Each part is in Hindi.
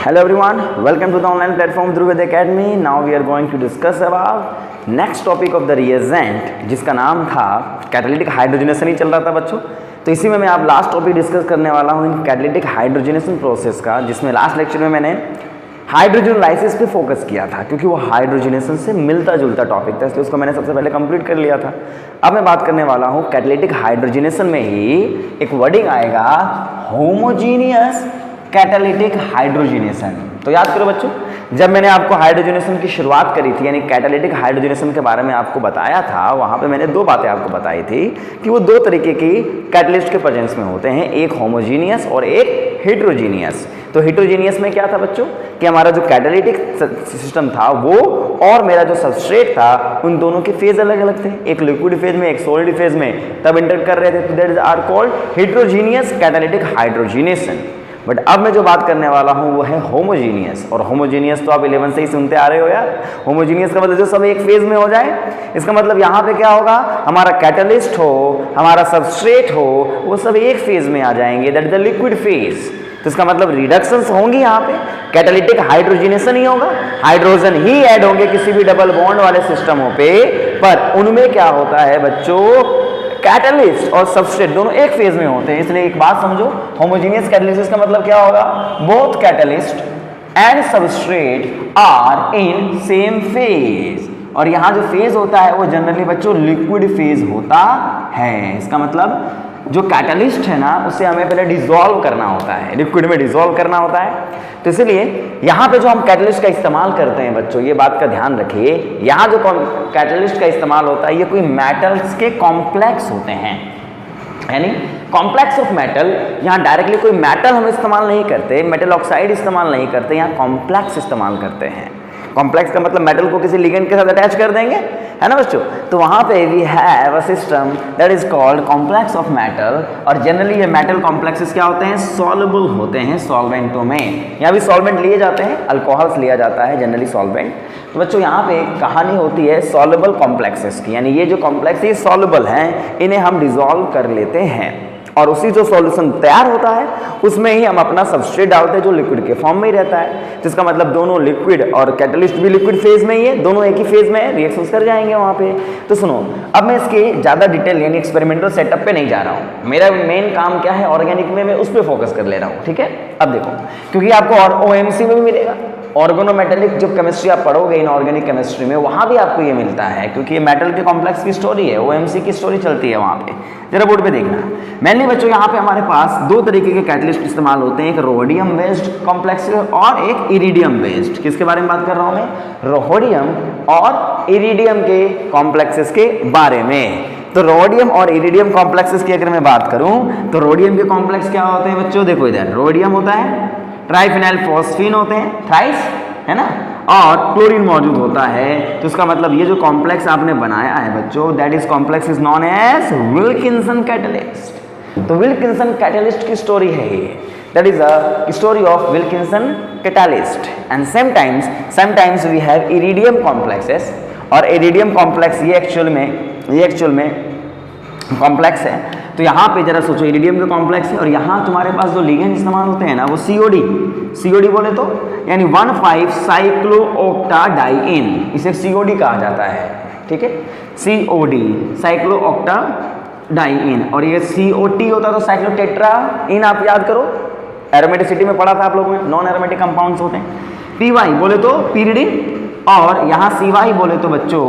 Hello everyone, welcome to the online platform Dhruved Academy. Now we are going to discuss about next topic of the reagent जिसका नाम था कैटालिटिक हाइड्रोजनेशन ही चल रहा था बच्चों। तो इसी में मैं आप लास्ट टॉपिक डिस्कस करने वाला हूँ कैटालिटिक हाइड्रोजनेशन प्रोसेस का, जिसमें लास्ट लेक्चर में मैंने हाइड्रोजन लाइसिस पे फोकस किया था क्योंकि वो हाइड्रोजनेशन से मिलता जुलता टॉपिक था, इसलिए उसको मैंने सबसे पहले कंप्लीट कर लिया था। अब मैं बात करने वाला हूँ कैटालिटिक हाइड्रोजनेशन में ही एक वर्डिंग आएगा होमोजीनियस कैटालिटिक हाइड्रोजनेशन। तो याद करो बच्चों, जब मैंने आपको हाइड्रोजनेशन की शुरुआत करी थी यानी कैटालिटिक हाइड्रोजनेशन के बारे में आपको बताया था, वहाँ पे मैंने दो बातें आपको बताई थी कि वो दो तरीके की कैटलिस्ट के प्रेजेंस में होते हैं, एक होमोजीनियस और एक हेट्रोजीनियस। तो हेट्रोजीनियस में क्या था बच्चों कि हमारा जो कैटालिटिक सिस्टम था वो और मेरा जो सबस्ट्रेट था उन दोनों के फेज अलग अलग थे, एक लिक्विड फेज में एक सॉलिड फेज में तब इंटर कर रहे थे। तो that is are called heterogeneous catalytic hydrogenation. But अब मैं जो बात करने वाला हूँ वो है होमोजीनियस। और होमोजीनियस तो आप 11 से ही सुनते आ रहे हो यार। होमोजीनियस का मतलब जो सब एक फेज में हो जाए। इसका मतलब यहाँ पे क्या होगा, हमारा कैटलिस्ट हो, हमारा सबस्ट्रेट हो, वो सब एक फेज में आ जाएंगे, that is the liquid phase. तो इसका मतलब रिडक्शंस होंगी यहाँ पे, कैटालिटिक हाइड्रोजनेशन ही होगा, हाइड्रोजन ही ऐड होंगे किसी भी डबल बॉन्ड वाले सिस्टमों पे। पर उनमें क्या होता है बच्चों, कैटलिस्ट और सबस्ट्रेट दोनों एक फेज में होते हैं। इसलिए एक बात समझो, होमोजीनियस कैटलिसिस का मतलब क्या होगा, both catalyst and substrate are in same phase. और यहाँ जो फेज होता है वो जनरली बच्चों लिक्विड फेज होता है। इसका मतलब जो कैटलिस्ट है ना उसे हमें पहले डिसॉल्व करना होता है, लिक्विड में डिसॉल्व करना होता है। तो इसलिए यहाँ पे जो हम कैटलिस्ट का इस्तेमाल करते हैं बच्चों, ये बात का ध्यान रखिए, यहाँ जो कैटलिस्ट का इस्तेमाल होता है ये कोई मेटल्स के कॉम्प्लेक्स होते हैं, यानी कॉम्प्लेक्स ऑफ मेटल। यहाँ डायरेक्टली कोई मेटल हम इस्तेमाल नहीं करते, मेटल ऑक्साइड इस्तेमाल नहीं करते, यहाँ कॉम्प्लेक्स इस्तेमाल करते हैं। कॉम्प्लेक्स का मतलब मेटल को किसी लिगेंड के साथ अटैच कर देंगे, है ना बच्चों। तो वहाँ पे we have a system that is called complex of metal. और जनरली ये मेटल कॉम्प्लेक्सेस क्या होते हैं, सॉल्युबल होते हैं सॉल्वेंटों में। यहाँ भी सॉल्वेंट लिए जाते हैं, अल्कोहल्स लिया जाता है जनरली सॉल्वेंट। तो बच्चों यहाँ पे एक कहानी होती है सॉल्युबल कॉम्प्लेक्सेस की, यानी ये जो कॉम्प्लेक्स ये सॉल्युबल हैं, इन्हें हम डिसॉल्व कर लेते हैं और उसी जो सॉल्यूशन तैयार होता है उसमें ही हम अपना सबस्ट्रेट डालते हैं जो लिक्विड के फॉर्म में ही रहता है। तो इसका मतलब दोनों लिक्विड और कैटलिस्ट भी लिक्विड फेज में ही है, दोनों एक ही फेज में है, रिएक्शंस कर जाएंगे वहाँ पे। तो सुनो, अब मैं इसके ज़्यादा डिटेल यानी एक्सपेरिमेंटल सेटअप पे नहीं जा रहा हूँ, मेरा मेन काम क्या है ऑर्गेनिक में, मैं उस पर फोकस कर ले रहा हूँ, ठीक है। अब देखो, क्योंकि आपको OMC में भी मिलेगा, ऑर्गेनोमेटेलिक जो केमिस्ट्री आप पढ़ोगे इनऑर्गेनिक केमिस्ट्री में, वहाँ भी आपको ये मिलता है क्योंकि ये मेटल के कॉम्प्लेक्स की स्टोरी है, OMC की स्टोरी चलती है वहाँ पे। जरा बोर्ड पे देखना, मैंने बच्चों यहाँ पे हमारे पास दो तरीके के कैटलिस्ट इस्तेमाल होते हैं, एक रोडियम बेस्ड कॉम्प्लेक्स और एक इरिडियम बेस्ड। किसके बारे में बात कर रहा हूँ मैं, रोडियम और इरिडियम के कॉम्प्लेक्सेस के बारे में। तो रोडियम और इरिडियम कॉम्प्लेक्सेस की अगर मैं बात करूँ तो रोडियम के कॉम्प्लेक्स क्या होते हैं बच्चों, देखो इधर रोडियम होता है, ट्राइफिनाइल फॉस्फीन होते हैं, थ्राइस, है ना, और क्लोरीन मौजूद होता है। तो इसका मतलब ये जो कॉम्प्लेक्स आपने बनाया है बच्चों, that is complex is known as Wilkinson catalyst. तो विल्किंसन कैटलिस्ट की स्टोरी है ये, that is a story of Wilkinson catalyst. And sometimes we have iridium complexes, और इरिडियम कॉम्प्लेक्स ये एक्चुअल में कॉम्प्लेक्स है। तो यहाँ पे जरा सोचो, इरिडियम का कॉम्प्लेक्स है और यहाँ तुम्हारे पास जो लिगेंड इस्तेमाल होते हैं ना वो COD बोले तो यानी 1,5 साइक्लोऑक्टाडाइइन, इसे COD कहा जाता है, ठीक है, COD साइक्लोऑक्टाडाइइन। और ये COT होता तो साइक्लोटेट्राइन, आप याद करो, एरोमेटिसिटी में पढ़ा था आप लोगों ने, नॉन एरोमेटिक कंपाउंड्स होते हैं। PY बोले तो pyridine, और यहाँ CY बोले तो बच्चों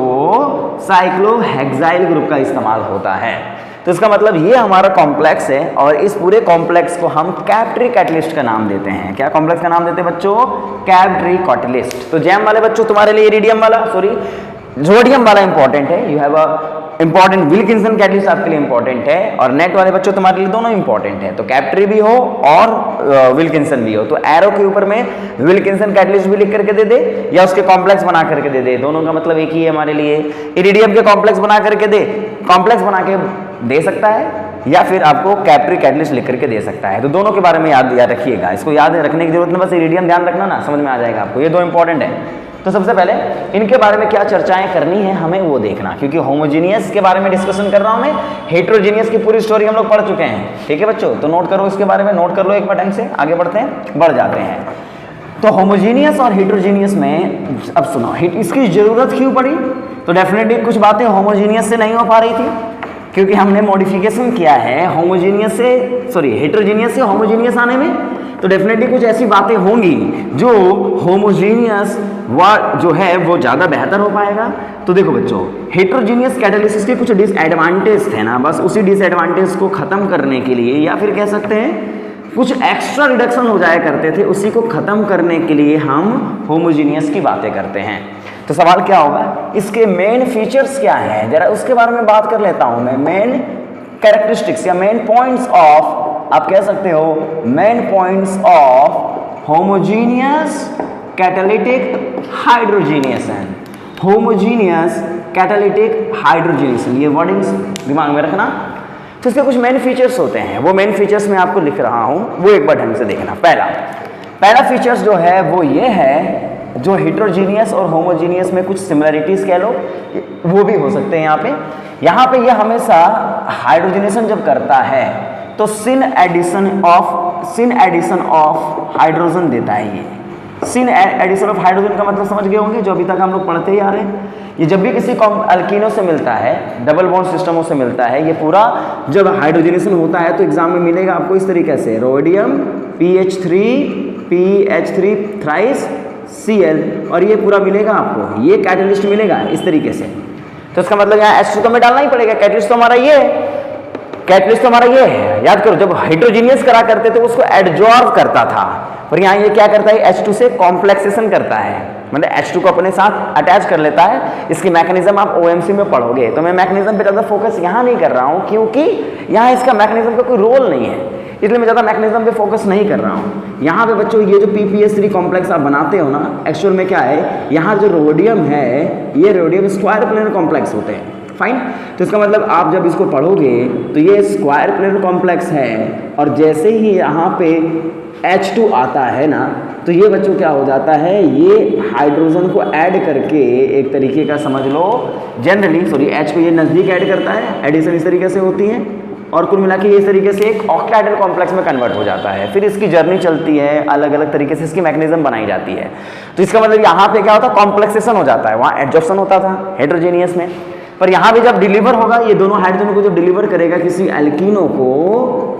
साइक्लोहेक्साइल ग्रुप का इस्तेमाल होता है। तो इसका मतलब ये हमारा कॉम्प्लेक्स है और इस पूरे कॉम्प्लेक्स को हम कैप्ट्री कैटलिस्ट का नाम देते हैं। क्या कॉम्प्लेक्स का नाम देते हैं बच्चों, कैप्ट्री कैटलिस्ट। तो जैम वाले बच्चों तुम्हारे लिए इरिडियम वाला जोडियम वाला इंपॉर्टेंट है, you have a important Wilkinson catalyst आपके लिए इंपॉर्टेंट है, और नेट वाले बच्चों तुम्हारे लिए दोनों इंपॉर्टेंट है। तो कैप्ट्री भी हो और विल्किंसन भी हो, तो एरो के ऊपर में विल्किंसन कैटलिस्ट भी लिख करके दे दे या उसके कॉम्प्लेक्स बना करके दे दे, दोनों का मतलब एक ही है हमारे लिए। इरिडियम के कॉम्प्लेक्स बना करके कॉम्प्लेक्स बना के दे सकता है, या फिर आपको कैप्ट्री कैटलिस्ट लिख करके दे सकता है। तो दोनों के बारे में याद रखिएगा, इसको याद रखने की जरूरत नहीं, बस इरिडियम ध्यान रखना ना, समझ में आ जाएगा आपको, ये दो इंपॉर्टेंट है। तो सबसे पहले इनके बारे में क्या चर्चाएं करनी है हमें वो देखना, क्योंकि होमोजीनियस के बारे में डिस्कशन कर रहा हूं मैं, हेट्रोजीनियस की पूरी स्टोरी हम लोग पढ़ चुके हैं, ठीक है बच्चों। तो नोट करो इसके बारे में, नोट कर लो एक बार ढंग से, आगे बढ़ते हैं, बढ़ जाते हैं। तो होमोजीनियस और हेट्रोजीनियस में अब सुनो इसकी जरूरत क्यों पड़ी, तो डेफिनेटली कुछ बातें होमोजीनियस से नहीं हो पा रही थी क्योंकि हमने मॉडिफिकेशन किया है होमोजीनियस से हेट्रोजीनियस से होमोजीनियस आने में, तो डेफिनेटली कुछ ऐसी बातें होंगी जो होमोजीनियस जो है वो ज़्यादा बेहतर हो पाएगा। तो देखो बच्चों, हेट्रोजीनियस कैटालिसिस के कुछ डिसएडवांटेज थे ना, बस उसी डिसएडवांटेज को ख़त्म करने के लिए या फिर कह सकते हैं कुछ एक्स्ट्रा रिडक्शन हो जाया करते थे, उसी को ख़त्म करने के लिए हम होमोजीनियस की बातें करते हैं। तो सवाल क्या होगा, इसके मेन फीचर्स क्या हैं, जरा उसके बारे में बात कर लेता हूं मैं। मेन कैरेक्टरिस्टिक्स या मेन पॉइंट्स ऑफ, आप कह सकते हो main points of homogeneous catalytic hydrogenation. Homogeneous catalytic hydrogenation, ये वर्डिंग्स दिमाग में रखना। तो इसके कुछ मेन फीचर्स होते हैं, वो मेन फीचर्स मैं आपको लिख रहा हूं, वो एक बार ढंग से देखना। पहला फीचर्स जो है वो ये है, जो हेट्रोजीनियस और होमोजीनियस में कुछ सिमिलरिटीज कह लो, वो भी हो सकते हैं यहाँ पे ये हमेशा हाइड्रोजनेशन जब करता है तो सिन एडिशन ऑफ हाइड्रोजन देता है। ये सिन एडिशन ऑफ हाइड्रोजन का मतलब समझ गए होंगे, जो अभी तक हम लोग पढ़ते ही आ रहे हैं। ये जब भी किसी अल्कीनों से मिलता है, डबल बॉन्ड सिस्टमों से मिलता है, ये पूरा जब हाइड्रोजनेशन होता है तो एग्जाम में मिलेगा आपको इस तरीके से, रोडियम PH3 थ्राइस Cl, और ये पूरा मिलेगा आपको, ये कैटलिस्ट मिलेगा इस तरीके से। तो इसका मतलब यहाँ H2 तो हमें डालना ही पड़ेगा, कैटलिस्ट तो हमारा ये है, याद करो जब हाइड्रोजीनियस करा करते थे उसको एडजॉर्ब करता था, और यहाँ ये क्या करता है, H2 से कॉम्प्लेक्सेशन करता है, मतलब H2 को अपने साथ अटैच कर लेता है। इसकी मैकेनिज्म आप OMC में पढ़ोगे, तो मैं मैकेनिज्म पे ज़्यादा फोकस यहाँ नहीं कर रहा हूँ क्योंकि यहाँ इसका मैकेनिज्म का कोई रोल नहीं है, इसलिए मैं ज़्यादा मैकेनिज्म पे फोकस नहीं कर रहा हूँ। यहाँ पे बच्चों ये जो PPS3 कॉम्प्लेक्स आप बनाते हो ना, एक्चुअल में क्या है, यहाँ जो रोडियम है, ये रोडियम स्क्वायर प्लेनर कॉम्प्लेक्स होते हैं। फाइन, तो इसका मतलब आप जब इसको पढ़ोगे तो ये स्क्वायर प्लेनर कॉम्प्लेक्स है, और जैसे ही यहाँ पे H2 आता है ना, तो ये बच्चों क्या हो जाता है, ये हाइड्रोजन को ऐड करके एक तरीके का समझ लो, जनरली H को ये नज़दीक ऐड करता है, एडिशन इस तरीके से होती है, और कुल मिला के ये इस तरीके से एक ऑक्टाहेड्रल कॉम्प्लेक्स में कन्वर्ट हो जाता है। फिर इसकी जर्नी चलती है, अलग अलग तरीके से इसकी मैकेनिज्म बनाई जाती है। तो इसका मतलब यहाँ पे क्या होता है, कॉम्प्लेक्सेशन हो जाता है, वहाँ एडजॉर्प्शन होता था हेट्रोजीनियस में, पर यहाँ भी जब डिलीवर होगा, ये दोनों हाइड्रोजन को जब डिलीवर करेगा किसी एल्कीनो को,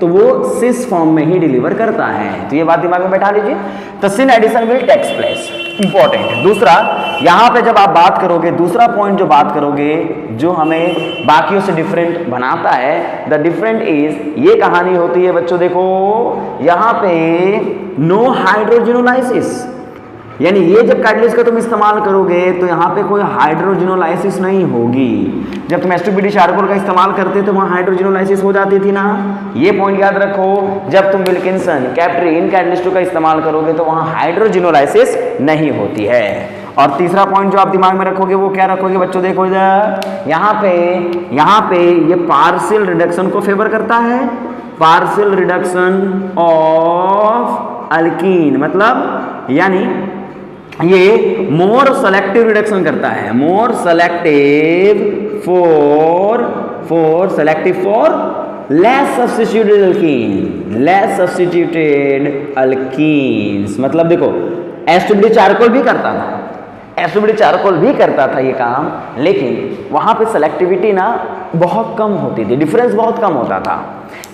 तो वो सिस फॉर्म में ही डिलीवर करता है। तो ये बात दिमाग में बैठा लीजिए। तो syn addition will takes place, important. दूसरा, यहाँ पे जब आप बात करोगे, दूसरा पॉइंट जो बात करोगे जो हमें बाकियों से डिफरेंट बनाता है, द डिफरेंट इज, ये कहानी होती है बच्चों, देखो यहाँ पे नो हाइड्रोजिनोलाइसिस, यानी ये जब कैटलिस्ट का तुम इस्तेमाल करोगे तो यहाँ पे कोई हाइड्रोजिनोलाइसिस नहीं होगी। जब तुम H2BD चारकोल का इस्तेमाल करते तो वहाँ हाइड्रोजिनोलाइसिस हो जाती थी ना, ये पॉइंट याद रखो। जब तुम विल्किंसन कैप्टरी इन कैटलिस्टों का इस्तेमाल करोगे तो वहाँ हाइड्रोजिनोलाइसिस नहीं होती है। और तीसरा पॉइंट जो आप दिमाग में रखोगे वो क्या रखोगे बच्चों, देखो इधर, यहाँ पे ये पार्शियल रिडक्शन को फेवर करता है, पार्शियल रिडक्शन ऑफ अल्कीन, मतलब यानी ये मोर सेलेक्टिव रिडक्शन करता है, more selective for less substituted alkene, less substituted alkenes. मतलब देखो H2BD चारकोल भी करता था, H2BD चारकोल भी करता था ये काम, लेकिन वहाँ पे सेलेक्टिविटी ना बहुत कम होती थी, डिफरेंस बहुत कम होता था।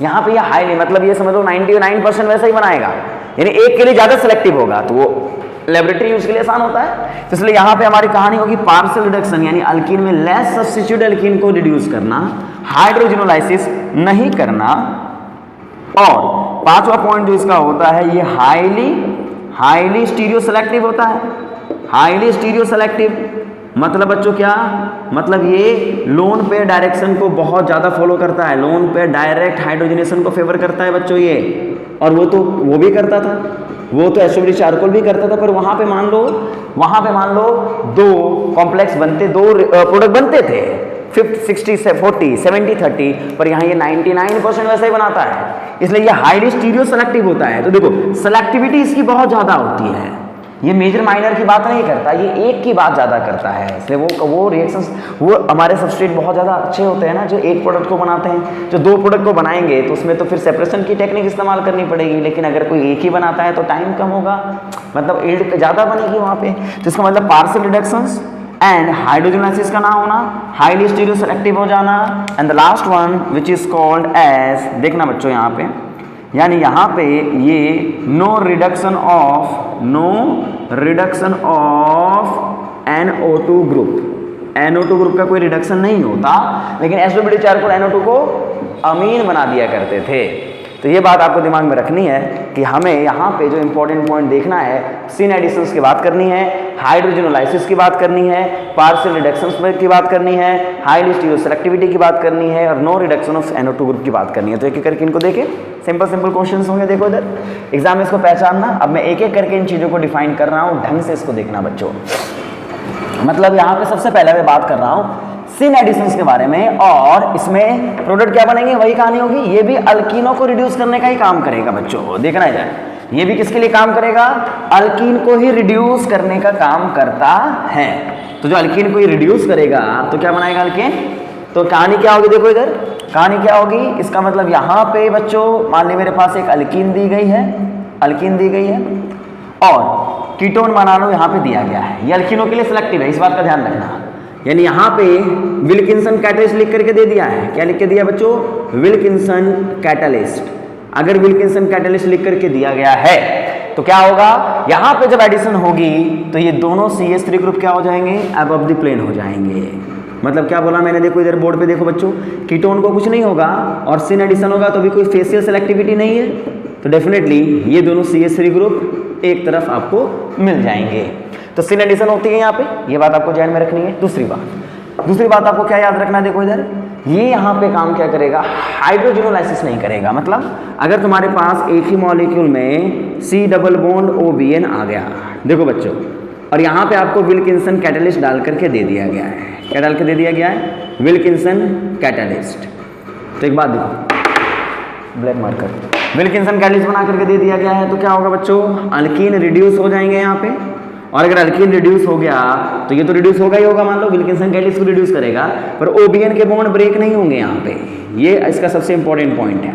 यहाँ पे ये हाईली, मतलब ये समझ लो 99% वैसा ही बनाएगा, यानी एक के लिए ज़्यादा सेलेक्टिव होगा, तो वो लेबोरेटरी यूज के लिए आसान होता है। तो इसलिए यहाँ पे हमारी कहानी होगी पार्शियल रिडक्शन, यानी अल्कीन में लेस सब्स्टिट्यूट अल्कीन को रिड्यूस करना, हाइड्रोजिनोलाइसिस नहीं करना। और पांचवा पॉइंट जो इसका होता है, ये हाईली स्टीरियो सेलेक्टिव होता है, हाईली स्टीरियो सेलेक्टिव। मतलब बच्चों क्या मतलब, ये लोन पेयर डायरेक्शन को बहुत ज़्यादा फॉलो करता है, लोन पेयर डायरेक्ट हाइड्रोजनेशन को फेवर करता है बच्चों ये, और वो भी करता था, वो तो H2BD चारकोल भी करता था, पर वहाँ पे मान लो दो कॉम्प्लेक्स बनते, दो प्रोडक्ट बनते थे 50, 60, 40, 70, 30, पर यहाँ ये 99% वैसा ही बनाता है, इसलिए ये हाईली स्टीरियो सेलेक्टिव होता है। तो देखो सेलेक्टिविटी इसकी बहुत ज़्यादा होती है, ये मेजर माइनर की बात नहीं करता, ये एक की बात ज़्यादा करता है। इसलिए वो रिएक्शंस, वो हमारे सबस्ट्रेट बहुत ज़्यादा अच्छे होते हैं ना, जो एक प्रोडक्ट को बनाते हैं। जो दो प्रोडक्ट को बनाएंगे तो उसमें तो फिर सेपरेशन की टेक्निक इस्तेमाल करनी पड़ेगी, लेकिन अगर कोई एक ही बनाता है तो टाइम कम होगा, मतलब यील्ड ज़्यादा बनेगी वहाँ पे। तो इसका मतलब पार्शियल रिडक्शंस एंड हाइड्रोजनाइसिस का ना होना, हाईली स्टीरियो सेलेक्टिव हो जाना, and the last one which is called as, देखना बच्चों यहाँ पे, यानी यहाँ पे ये नो रिडक्शन ऑफ NO2 ग्रुप। NO2 ग्रुप का कोई रिडक्शन नहीं होता, लेकिन H2BD चारकोल NO2 को अमीन बना दिया करते थे। तो ये बात आपको दिमाग में रखनी है कि हमें यहाँ पे जो इंपॉर्टेंट पॉइंट देखना है, सिन एडिशंस की बात करनी है, हाइड्रोजनोलाइसिस की बात करनी है, पार्शियल रिडक्शंस की बात करनी है, हाईली स्टीरियो सेलेक्टिविटी की बात करनी है, और no reduction of NO2 group की बात करनी है। तो एक एक करके इनको देखें, सिंपल क्वेश्चंस होंगे। देखो इधर एग्जाम में इसको पहचानना। अब मैं एक एक करके इन चीज़ों को डिफाइन कर रहा हूँ, ढंग से इसको देखना बच्चों। मतलब यहाँ पे सबसे पहले मैं बात कर रहा हूँ सिन एडिशंस के बारे में, और इसमें प्रोडक्ट क्या बनेंगे वही कहानी होगी। ये भी अल्कीनों को रिड्यूस करने का ही काम करेगा बच्चों, देखना है। ये भी किसके लिए काम करेगा? अल्कीन को ही रिड्यूस करने का काम करता है। तो जो अल्कीन को ही रिड्यूस करेगा तो क्या बनाएगा अल्कीन? तो कहानी क्या होगी, देखो इधर कहानी क्या होगी। इसका मतलब यहाँ पे बच्चों मान ली मेरे पास एक अल्कीन दी गई है, और कीटोन बना लो यहाँ पे दिया गया है। ये अल्कीनों के लिए सिलेक्टिव है, इस बात का ध्यान रखना। यानी यहाँ पे विल्किंसन कैटलिस्ट लिख करके दे दिया है। क्या लिख के दिया बच्चों? Wilkinson catalyst. अगर विल्किंसन कैटलिस्ट लिख करके दिया गया है तो क्या होगा, यहाँ पे जब एडिशन होगी तो ये दोनों CH3 ग्रुप क्या हो जाएंगे? अबव द प्लेन हो जाएंगे। मतलब क्या बोला मैंने, देखो इधर बोर्ड पे देखो बच्चों, कीटोन को कुछ नहीं होगा और सिन एडिशन होगा तो भी कोई फेशियल सेलेक्टिविटी नहीं है, तो डेफिनेटली ये दोनों CH3 ग्रुप एक तरफ आपको मिल जाएंगे। तो सिन एडिशन होती है यहाँ पे, ये बात आपको ध्यान में रखनी है। दूसरी बात आपको क्या याद रखना है, देखो इधर ये यहाँ पे काम क्या करेगा? हाइड्रोजनोलाइसिस नहीं करेगा। मतलब अगर तुम्हारे पास एक ही मॉलिक्यूल में C डबल बॉन्ड OBN आ गया, देखो बच्चों, और यहाँ पे आपको विल्किंसन कैटलिस्ट डाल करके दे दिया गया है। क्या डाल के दे दिया गया है? Wilkinson catalyst. तो एक बात देखो, ब्लैक मार्कर, विल्किंसन कैटलिस्ट बना करके दे दिया गया है, तो क्या होगा बच्चों? अल्कीन रिड्यूस हो जाएंगे यहाँ पे। और अगर अल्कीन रिड्यूस हो गया तो ये तो रिड्यूस होगा ही होगा, मान लो विल्किंसन कैटलिस्ट को रिड्यूस करेगा, पर OBN के बॉन्ड ब्रेक नहीं होंगे यहाँ पे। ये इसका सबसे इंपॉर्टेंट पॉइंट है।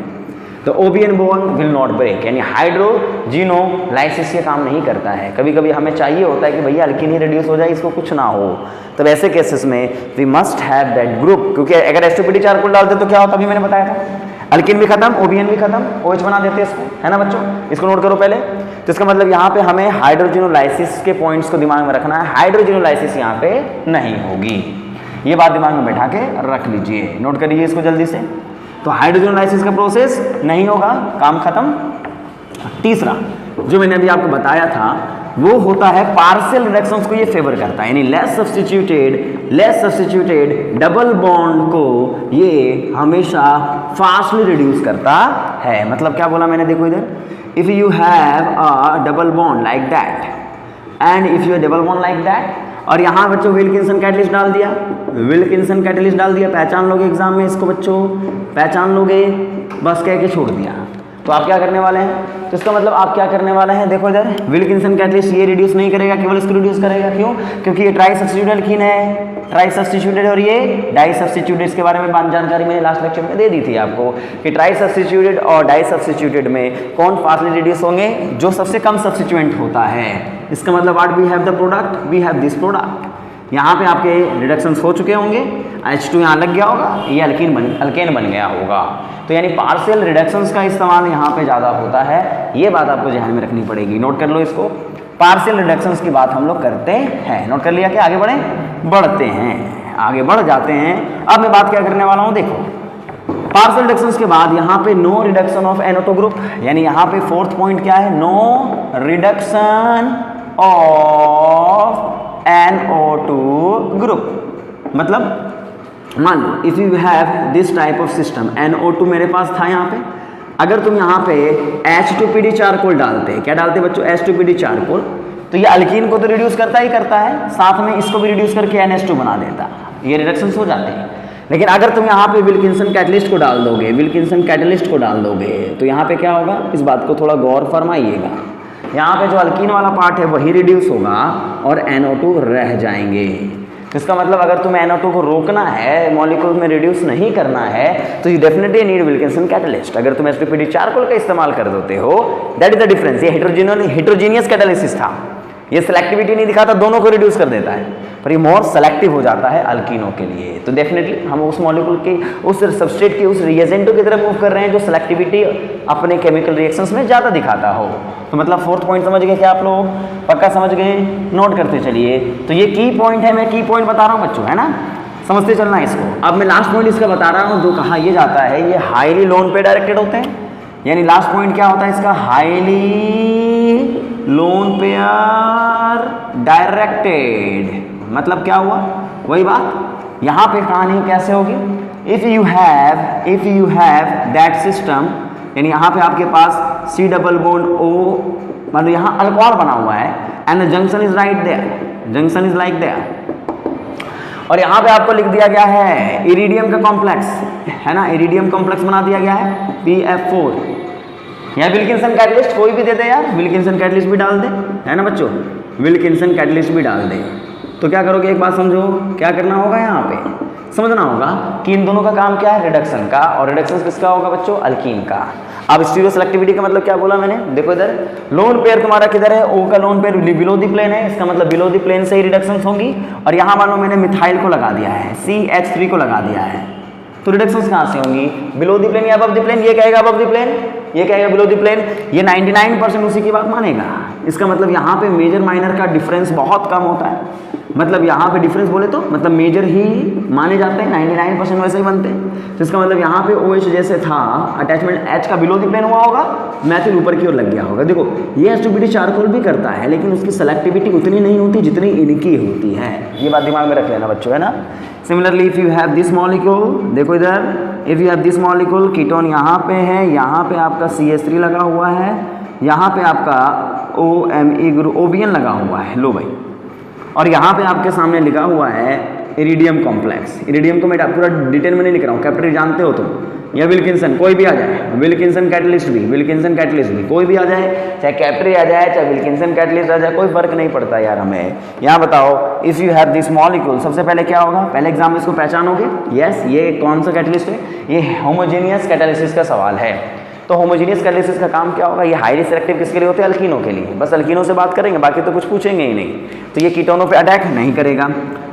तो OBN bond will not break, यानी हाइड्रोजिनोलाइसिस ये काम नहीं करता है। कभी कभी हमें चाहिए होता है कि भैया अल्कीन ही रिड्यूस हो जाए, इसको कुछ ना हो, तब ऐसे केसेस में we must have that group. क्योंकि अगर H2PD चारकोल डालते तो क्या होता, अभी मैंने बताया था, अल्कीन भी खत्म, OBN भी खत्म, OH बना देते इसको, है ना बच्चों? इसको नोट करो पहले। तो इसका मतलब यहाँ पे हमें हाइड्रोजिनोलाइसिस के पॉइंट्स को दिमाग में रखना है। हाइड्रोजिनोलाइसिस यहाँ पे नहीं होगी, ये बात दिमाग में बैठा के रख लीजिए, नोट करिए इसको जल्दी से। तो हाइड्रोजनोलाइसिस का प्रोसेस नहीं होगा, काम खत्म। तीसरा जो मैंने अभी आपको बताया था वो होता है पार्शियल रिडक्शंस को ये फेवर करता है, यानी लेस सब्स्टिट्यूटेड डबल बॉन्ड को ये हमेशा फास्टली रिड्यूस करता है। मतलब क्या बोला मैंने, देखो इधर, if you have a double bond like that and if U double bond like that, और यहाँ बच्चों विल्किंसन कैटलिस्ट डाल दिया, पहचान लोगे एग्जाम में इसको बच्चों, पहचान लोगे, बस कह के छोड़ दिया। तो आप क्या करने वाले हैं? तो इसका मतलब आप क्या करने वाले हैं, देखो इधर विल्किंसन कैटलिस्ट ये रिड्यूस नहीं करेगा, केवल इसको रिड्यूस करेगा। क्यों? क्योंकि ये ट्राई सब्स्टिट्यूटेड अल्कीन है, ट्राई सब्स्टिट्यूटेड, और ये डाई सब्स्टिट्यूटेड। इसके बारे में जानकारी मैंने लास्ट लेक्चर में दे दी थी आपको कि ट्राई सब्स्टिट्यूटेड और डाई सब्स्टिट्यूटेड में कौन फास्टली रिड्यूस होंगे? जो सबसे कम सब्स्टिट्यूएंट होता है। इसका मतलब what we have the product, we have this product. यहाँ पे आपके रिडक्शंस हो चुके होंगे, H2 यहाँ लग गया होगा, ये अल्केन बन गया होगा। तो यानी पार्शियल रिडक्शंस का इस्तेमाल यहाँ पे ज़्यादा होता है, ये बात आपको ध्यान में रखनी पड़ेगी। नोट कर लो इसको, पार्शियल रिडक्शंस की बात हम लोग करते हैं। नोट कर लिया? कि आगे बढ़ते हैं, आगे बढ़ जाते हैं। अब मैं बात क्या करने वाला हूँ, देखो पार्शियल रिडक्शंस के बाद यहाँ पे no reduction of NO2 group, यानी यहाँ पे फोर्थ पॉइंट क्या है? No reduction of NO2 group. मतलब मान लो if you have this type of system, NO2 मेरे पास था यहाँ पे, अगर तुम यहाँ पे H2PD चारकोल डालते, क्या डालते बच्चों? H2PD चारकोल, तो ये अल्कीन को तो रिड्यूस करता ही करता है, साथ में इसको भी रिड्यूस करके NH2 बना देता, ये रिडक्शंस हो जाते हैं। लेकिन अगर तुम यहाँ पे विल्किंसन कैटलिस्ट को डाल दोगे, तो यहाँ पे क्या होगा, इस बात को थोड़ा गौर फरमाइएगा। यहाँ पे जो अल्कीन वाला पार्ट है वही रिड्यूस होगा और NO2 रह जाएंगे। तो इसका मतलब अगर तुम्हें NO2 को रोकना है, मॉलिक्यूल में रिड्यूस नहीं करना है, तो you definitely need Wilkinson catalyst. अगर तुम H2PD चारकोल का इस्तेमाल कर देते हो, दैट इज द डिफरेंस। ये हेट्रोजीनियस कैटालिसिस था, ये सेलेक्टिविटी नहीं दिखाता, दोनों को रिड्यूस कर देता है, पर ये मोर सेलेक्टिव हो जाता है अल्कीनों के लिए। तो डेफिनेटली हम उस मॉलिक्यूल की, उस सबस्ट्रेट की, उस रिएजेंटो की तरफ मूव कर रहे हैं जो सेलेक्टिविटी अपने केमिकल रिएक्शंस में ज़्यादा दिखाता हो। तो मतलब फोर्थ पॉइंट समझ गए क्या आप लोग? पक्का समझ गए? नोट करते चलिए। तो ये की पॉइंट है, मैं की पॉइंट बता रहा हूँ बच्चों, है ना, समझते चलना है इसको। अब मैं लास्ट पॉइंट इसका बता रहा हूँ, जो कहा ये जाता है, ये हाईली लोन पे डायरेक्टेड होते हैं। यानी लास्ट पॉइंट क्या होता है इसका? Highly lone pair directed. मतलब क्या हुआ? वही बात यहाँ पे कहानी कैसे होगी? If you have that system, यानी यहाँ पे आपके पास C डबल बॉन्ड O, मतलब यहाँ अल्कोहल बना हुआ है, and the junction is right there, junction is like there, और यहाँ पे आपको लिख दिया गया है इरिडियम का कॉम्प्लेक्स, है ना, इरिडियम कॉम्प्लेक्स बना दिया गया है PF4। यहाँ विल्किंसन कैटलिस्ट कोई भी दे दे यार, विल्किंसन कैटलिस्ट भी डाल दे, है ना बच्चों, विल्किंसन कैटलिस्ट भी डाल दे। तो क्या करोगे, एक बात समझो, क्या करना होगा यहाँ पे समझना होगा कि इन दोनों का काम क्या है? रिडक्शन का। और रिडक्शन किसका होगा बच्चों? अल्कीन का। अब स्टीरियो सेलेक्टिविटी का मतलब क्या बोला मैंने? देखो इधर लोन पेयर तुम्हारा किधर है? O का lone pair below the plane है, इसका मतलब बिलो द प्लेन से ही रिडक्शंस होंगी। और यहाँ मान लो मैंने मिथाइल को लगा दिया है, CH3 को लगा दिया है, तो रिडक्शंस कहाँ से होंगी? बिलो द प्लेन या अबव द प्लेन? ये कहेगा अबव द प्लेन, ये कहेगा बिलो द प्लेन। ये 99% उसी की बात मानेगा। इसका मतलब यहाँ पे मेजर माइनर का डिफरेंस बहुत कम होता है। मतलब यहाँ पे डिफरेंस बोले तो मतलब मेजर ही माने जाते हैं, 99% वैसे ही बनते हैं। तो इसका मतलब यहाँ पे OH जैसे था, अटैचमेंट H का बिलो द प्लेन हुआ होगा, मैथिल ऊपर की ओर लग गया होगा। देखो ये H2PD चारकोल भी करता है, लेकिन उसकी सेलेक्टिविटी उतनी नहीं होती जितनी इनकी होती है। ये बात दिमाग में रख लेना बच्चों, है ना। Similarly if you have this molecule, देखो इधर, if you have this molecule, ketone यहाँ पे है, यहाँ पे आपका CH3 लगा हुआ है, यहाँ पे आपका OMe ग्रुप OBN लगा हुआ है, लो भाई, और यहाँ पे आपके सामने लिखा हुआ है इरिडियम कॉम्प्लेक्स। इरिडियम को मैं पूरा डिटेल में नहीं लिख रहा हूँ, कैप्टरी जानते हो तुम, या विल्किंसन, कोई भी आ जाए, विल्किंसन कैटलिस्ट भी, विल्किंसन कैटलिस्ट भी, कोई भी आ जाए, चाहे कैप्टरी आ जाए, चाहे विल्किंसन कैटलिस्ट आ जाए, कोई फर्क नहीं पड़ता यार हमें। यहाँ बताओ, if you have this molecule, सबसे पहले क्या होगा? पहले एग्जाम में इसको पहचानोगे, यस ये कौन सा कैटलिस्ट है? ये होमोजेनियस कैटालिसिस का सवाल है। तो होमोजेनियस कैटालिसिस का काम क्या होगा? ये हाईली सेलेक्टिव किसके लिए होते हैं? अल्कीनों के लिए। बस अल्कीनों से बात करेंगे, बाकी तो कुछ पूछेंगे ही नहीं। तो ये कीटोनों पे अटैक नहीं करेगा।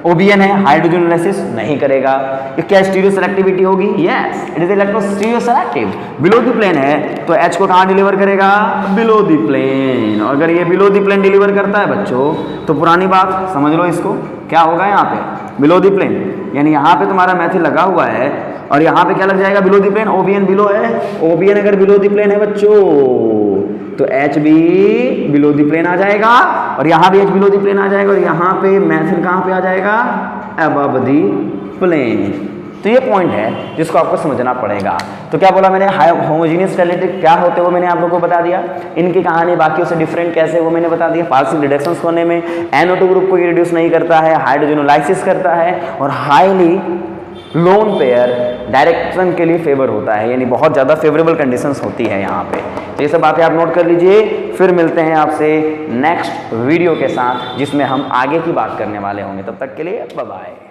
OBN है, हाइड्रोजनोलाइसिस नहीं करेगा। ये क्या स्टीरियो सेलेक्टिविटी होगी? Yes, it is electro stereo selective. Below the plane है तो H को कहाँ डिलीवर करेगा? Below the plane. और अगर ये बिलो द प्लेन डिलीवर करता है बच्चों, तो पुरानी बात समझ लो इसको, क्या होगा यहाँ पे? बिलो द प्लेन, यानी यहाँ पे तुम्हारा मैथिल लगा हुआ है और यहाँ पे क्या लग जाएगा? Below the plane. OBN below है, OBN अगर बिलो द प्लेन है बच्चों, तो H भी बिलो द प्लेन आ जाएगा, और यहाँ भी H बिलो द प्लेन आ जाएगा, और यहाँ पे मैथिल कहाँ पे आ जाएगा? Above the plane. तो ये पॉइंट है जिसको आपको समझना पड़ेगा। तो क्या बोला मैंने? होमोजेनियस कैटालिटिक क्या होते हैं वो मैंने आप लोगों को बता दिया। इनकी कहानी बाकियों से डिफरेंट कैसे वो मैंने बता दिया। पार्शियल रिडक्शंस होने में NO2 ग्रुप को रिड्यूस नहीं करता है, हाइड्रोजनोलाइसिस करता है, और हाईली लोन पेयर डायरेक्शन के लिए फेवर होता है, यानी बहुत ज़्यादा फेवरेबल कंडीशंस होती है यहाँ पे। तो ये सब बातें आप नोट कर लीजिए। फिर मिलते हैं आपसे नेक्स्ट वीडियो के साथ, जिसमें हम आगे की बात करने वाले होंगे। तब तक के लिए बाय बाय।